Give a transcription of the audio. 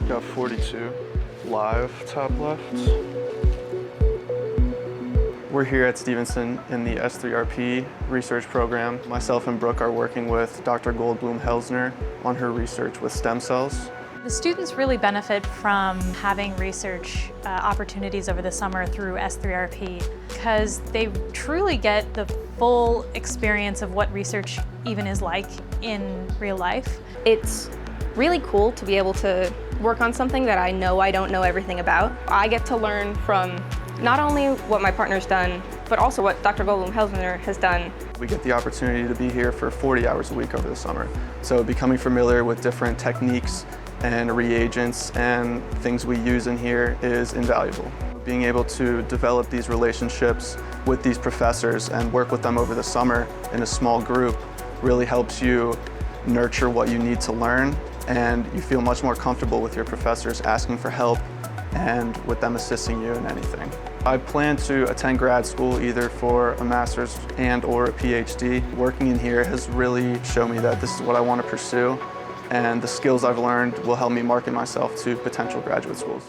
Got 42 live top left. We're here at Stevenson in the S3RP research program. Myself and Brooke are working with Dr. Goldblum-Helsner on her research with stem cells. The students really benefit from having research opportunities over the summer through S3RP because they truly get the full experience of what research even is like in real life. It's really cool to be able to work on something that I know I don't know everything about. I get to learn from not only what my partner's done, but also what Dr. Goldblum-Helsner has done. We get the opportunity to be here for 40 hours a week over the summer. So becoming familiar with different techniques and reagents and things we use in here is invaluable. Being able to develop these relationships with these professors and work with them over the summer in a small group really helps you nurture what you need to learn, and you feel much more comfortable with your professors asking for help and with them assisting you in anything. I plan to attend grad school either for a master's and/or a PhD. Working in here has really shown me that this is what I want to pursue, and the skills I've learned will help me market myself to potential graduate schools.